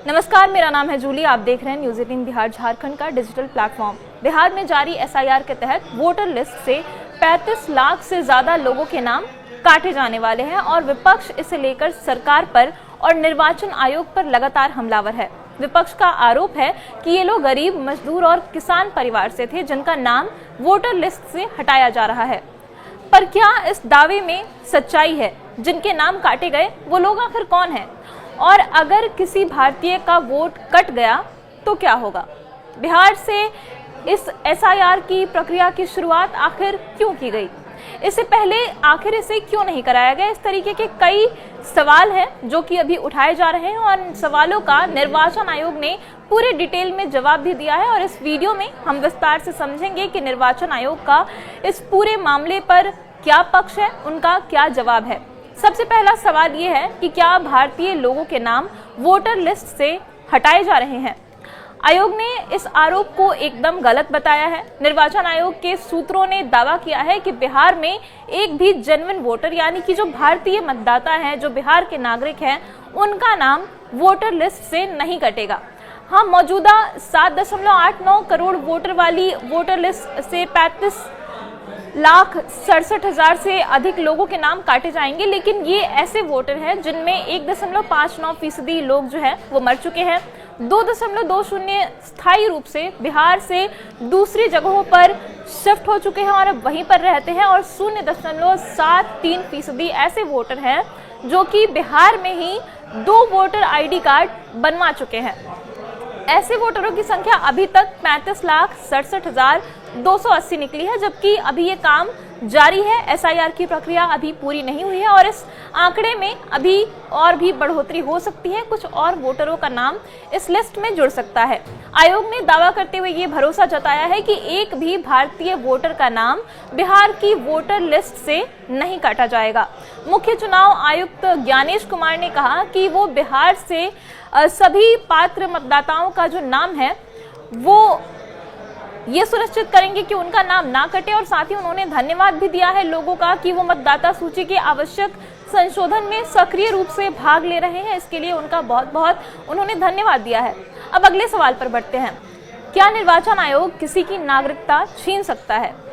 नमस्कार, मेरा नाम है जूली। आप देख रहे हैं न्यूज़ 18 बिहार झारखंड का डिजिटल प्लेटफॉर्म। बिहार में जारी एसआईआर के तहत वोटर लिस्ट से 35 लाख से ज़्यादा लोगों के नाम काटे जाने वाले हैं और विपक्ष इसे लेकर सरकार पर और निर्वाचन आयोग पर लगातार हमलावर है। विपक्ष का आरोप है कि ये लोग गरीब, मजदूर और किसान परिवार से थे जिनका नाम वोटर लिस्ट से हटाया जा रहा है। पर क्या इस दावे में सच्चाई है? जिनके नाम काटे गए वो लोग आखिर कौन हैं? और अगर किसी भारतीय का वोट कट गया तो क्या होगा? बिहार से इस एसआईआर की प्रक्रिया की शुरुआत आखिर क्यों की गई? इससे पहले आखिर इसे क्यों नहीं कराया गया? इस तरीके के कई सवाल हैं जो कि अभी उठाए जा रहे हैं और इन सवालों का निर्वाचन आयोग ने पूरे डिटेल में जवाब भी दिया है और इस वीडियो में हम विस्तार से समझेंगे कि निर्वाचन आयोग का इस पूरे मामले पर क्या पक्ष है, उनका क्या जवाब है। सबसे पहला सवाल ये है कि क्या भारतीय लोगों के नाम वोटर लिस्ट से हटाए जा रहे हैं? आयोग ने इस आरोप को एकदम गलत बताया है। निर्वाचन आयोग के सूत्रों ने दावा किया है कि बिहार में एक भी जेन्युइन वोटर यानी कि जो भारतीय मतदाता हैं, जो बिहार के नागरिक हैं, उनका नाम वोटर लिस्ट से नहीं कटेगा। हाँ, मौजूदा 7.89 करोड़ वोटर वाली वोटर लिस्ट से 35,67,000 से अधिक लोगों के नाम काटे जाएंगे, लेकिन ये ऐसे वोटर हैं जिनमें 1.59% लोग जो है वो मर चुके हैं, 2.20 स्थायी रूप से बिहार से दूसरी जगहों पर शिफ्ट हो चुके हैं और अब वहीं पर रहते हैं और 0.73% ऐसे वोटर हैं जो कि बिहार में ही 2 वोटर आईडी कार्ड बनवा चुके हैं। ऐसे वोटरों की संख्या अभी तक 35,67,280 निकली है, जबकि अभी ये काम जारी है। एसआईआर की प्रक्रिया अभी पूरी नहीं हुई है और इस आंकड़े में अभी और भी बढ़ोतरी हो सकती है। कुछ और वोटरों का नाम इस लिस्ट में जुड़ सकता है। आयोग ने दावा करते हुए ये भरोसा जताया है कि एक भी भारतीय वोटर का नाम बिहार की वोटर लिस्ट से नहीं काटा जाएगा। मुख्य चुनाव आयुक्त ज्ञानेश कुमार ने कहा कि वो बिहार से सभी पात्र मतदाताओं का जो नाम है वो ये सुनिश्चित करेंगे कि उनका नाम ना कटे और साथ ही उन्होंने धन्यवाद भी दिया है लोगों का कि वो मतदाता सूची के आवश्यक संशोधन में सक्रिय रूप से भाग ले रहे हैं। इसके लिए उनका बहुत बहुत उन्होंने धन्यवाद दिया है। अब अगले सवाल पर बढ़ते हैं। क्या निर्वाचन आयोग किसी की नागरिकता छीन सकता है?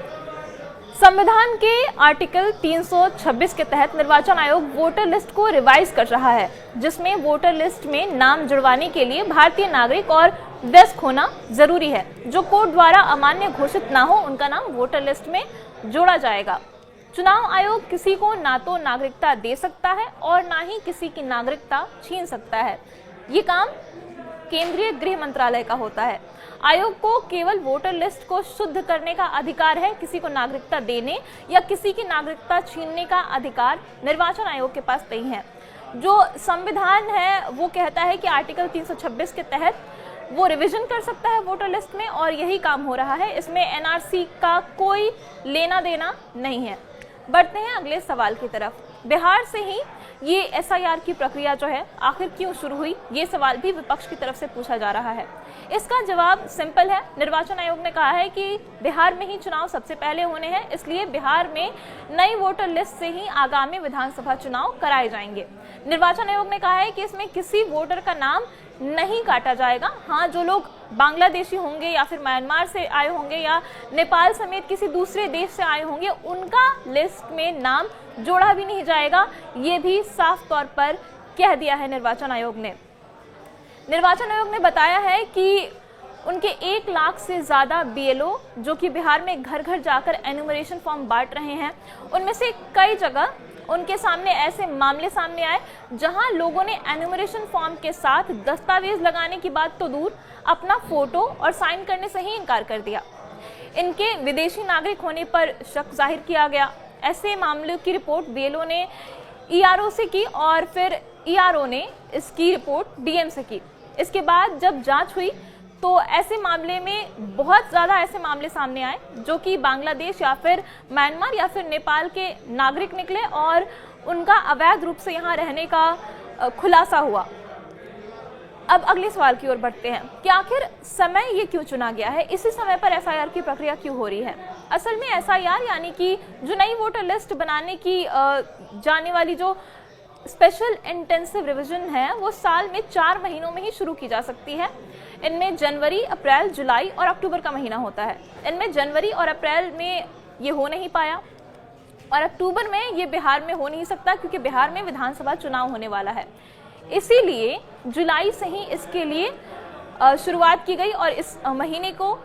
संविधान के आर्टिकल 326 के तहत निर्वाचन आयोग वोटर लिस्ट को रिवाइज कर रहा है, जिसमें वोटर लिस्ट में नाम जुड़वाने के लिए भारतीय नागरिक और वयस्क होना जरूरी है। जो कोर्ट द्वारा अमान्य घोषित ना हो, उनका नाम वोटर लिस्ट में जोड़ा जाएगा। चुनाव आयोग किसी को ना तो नागरिकता दे सकता है और ना ही किसी की नागरिकता छीन सकता है। ये काम केंद्रीय गृह मंत्रालय का होता है। आयोग को केवल वोटर लिस्ट को शुद्ध करने का अधिकार है, किसी को नागरिकता देने या किसी की नागरिकता छीनने का अधिकार निर्वाचन आयोग के पास नहीं है। जो संविधान है वो कहता है कि आर्टिकल 326 के तहत वो रिवीजन कर सकता है वोटर लिस्ट में और यही काम हो रहा है। इसमें एनआरसी का कोई लेना देना नहीं है। बढ़ते हैं अगले सवाल की तरफ। बिहार से ही ये एसआईआर की प्रक्रिया जो है आखिर क्यों शुरू हुई, ये सवाल भी विपक्ष की तरफ से पूछा जा रहा है। इसका जवाब सिंपल है। निर्वाचन आयोग ने कहा है कि बिहार में ही चुनाव सबसे पहले होने हैं, इसलिए बिहार में नई वोटर लिस्ट से ही आगामी विधानसभा चुनाव कराए जाएंगे। निर्वाचन आयोग ने कहा है कि इसमें किसी वोटर का नाम नहीं काटा जाएगा। हाँ, जो लोग बांग्लादेशी होंगे या फिर म्यांमार से आए होंगे या नेपाल समेत किसी दूसरे देश से आए होंगे, उनका लिस्ट में नाम जोड़ा भी नहीं जाएगा। ये भी साफ तौर पर कह दिया है निर्वाचन आयोग ने। निर्वाचन आयोग ने बताया है कि उनके 1 लाख से ज़्यादा बीएलओ जो कि बिहार में घर घर जाकर एन्यूमरेशन फॉर्म बांट रहे हैं, उनमें से कई जगह उनके सामने ऐसे मामले सामने आए जहां लोगों ने एन्यूमरेशन फॉर्म के साथ दस्तावेज लगाने की बात तो दूर, अपना फोटो और साइन करने से ही इनकार कर दिया। इनके विदेशी नागरिक होने पर शक जाहिर किया गया। ऐसे मामलों की रिपोर्ट बीएलओ ने ईआरओ से की और फिर ईआरओ ने इसकी रिपोर्ट डीएम से की। इसके बाद जब जांच हुई तो ऐसे मामले में बहुत ज़्यादा ऐसे मामले सामने आए जो कि बांग्लादेश या फिर म्यांमार या फिर नेपाल के नागरिक निकले और उनका अवैध रूप से यहाँ रहने का खुलासा हुआ। अब अगले सवाल की ओर बढ़ते हैं कि आखिर समय ये क्यों चुना गया है, इसी समय पर एसआईआर की प्रक्रिया क्यों हो रही है। असल में एसआईआर यानी कि जो नई वोटर लिस्ट बनाने की जाने वाली जो स्पेशल इंटेंसिव रिवीजन है वो साल में 4 महीनों में ही शुरू की जा सकती है। इनमें जनवरी, अप्रैल, जुलाई और अक्टूबर का महीना होता है। इनमें जनवरी और अप्रैल में ये हो नहीं पाया और अक्टूबर में ये बिहार में हो नहीं सकता क्योंकि बिहार में विधानसभा चुनाव होने वाला है। इसीलिए जुलाई से ही इसके लिए शुरुआत की गई और इस महीने को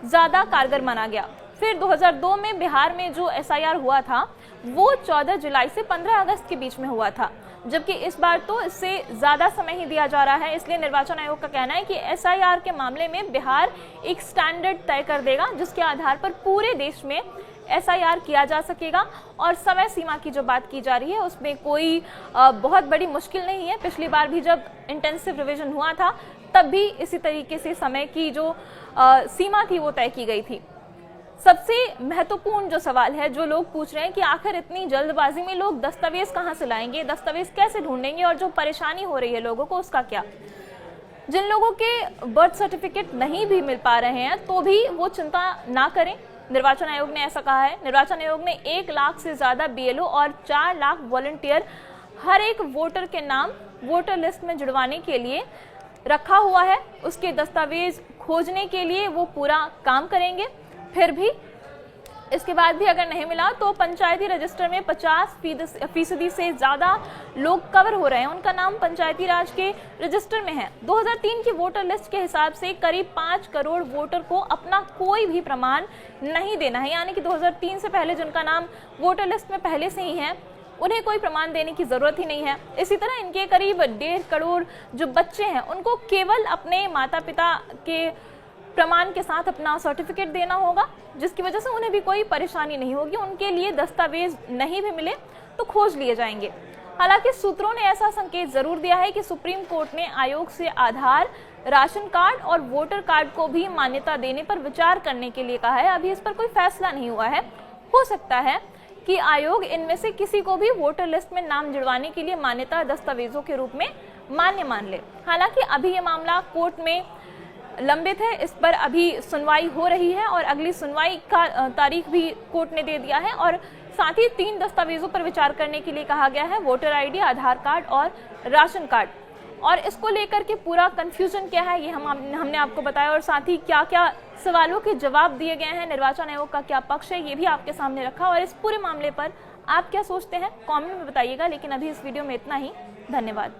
ज़्यादा कारगर माना गया। फिर 2002 में बिहार में जो SIR हुआ था वो 14 जुलाई से 15 अगस्त के बीच में हुआ था, जबकि इस बार तो इससे ज़्यादा समय ही दिया जा रहा है। इसलिए निर्वाचन आयोग का कहना है कि SIR के मामले में बिहार एक स्टैंडर्ड तय कर देगा जिसके आधार पर पूरे देश में SIR किया जा सकेगा। और समय सीमा की जो बात की जा रही है उसमें कोई बहुत बड़ी मुश्किल नहीं है। पिछली बार भी जब इंटेंसिव रिवीजन हुआ था तब भी इसी तरीके से समय की जो सीमा थी वो तय की गई थी। सबसे महत्वपूर्ण जो सवाल है जो लोग पूछ रहे हैं कि आखिर इतनी जल्दबाजी में लोग दस्तावेज कहां से लाएंगे, दस्तावेज कैसे ढूंढेंगे और जो परेशानी हो रही है लोगों को उसका क्या। जिन लोगों के बर्थ सर्टिफिकेट नहीं भी मिल पा रहे हैं तो भी वो चिंता ना करें, निर्वाचन आयोग ने ऐसा कहा है। निर्वाचन आयोग ने 1 लाख से ज्यादा BLO और 4 लाख वॉलंटियर हर एक वोटर के नाम वोटर लिस्ट में जुड़वाने के लिए रखा हुआ है। उसके दस्तावेज खोजने के लिए वो पूरा काम करेंगे। फिर भी इसके बाद भी अगर नहीं मिला तो पंचायती रजिस्टर में 50% से ज़्यादा लोग कवर हो रहे हैं, उनका नाम पंचायती राज के रजिस्टर में है। 2003 की वोटर लिस्ट के हिसाब से करीब 5 करोड़ वोटर को अपना कोई भी प्रमाण नहीं देना है, यानी कि 2003 से पहले जिनका नाम वोटर लिस्ट में पहले से ही है उन्हें कोई प्रमाण देने की जरूरत ही नहीं है। इसी तरह इनके करीब 1.5 करोड़ जो बच्चे हैं उनको केवल अपने माता पिता के प्रमाण के साथ अपना सर्टिफिकेट देना होगा, जिसकी वजह से उन्हें भी कोई परेशानी नहीं होगी। उनके लिए दस्तावेज नहीं भी मिले तो खोज लिए जाएंगे। हालांकि सूत्रों ने ऐसा संकेत जरूर दिया है कि सुप्रीम कोर्ट ने आयोग से आधार, राशन कार्ड और वोटर कार्ड को भी मान्यता देने पर विचार करने के लिए कहा है। अभी इस पर कोई फैसला नहीं हुआ है। हो सकता है कि आयोग इनमें से किसी को भी वोटर लिस्ट में नाम जुड़वाने के लिए मान्यता दस्तावेजों के रूप में मान्य मान ले। हालांकि अभी ये मामला कोर्ट में लंबित है, इस पर अभी सुनवाई हो रही है और अगली सुनवाई का तारीख भी कोर्ट ने दे दिया है। और साथ ही 3 दस्तावेजों पर विचार करने के लिए कहा गया है, वोटर ID, आधार कार्ड और राशन कार्ड। और इसको लेकर के पूरा कंफ्यूजन क्या है ये हमने आपको बताया और साथ ही क्या क्या सवालों के जवाब दिए गए हैं, निर्वाचन आयोग का क्या पक्ष है ये भी आपके सामने रखा। और इस पूरे मामले पर आप क्या सोचते हैं कमेंट में बताइएगा। लेकिन अभी इस वीडियो में इतना ही। धन्यवाद।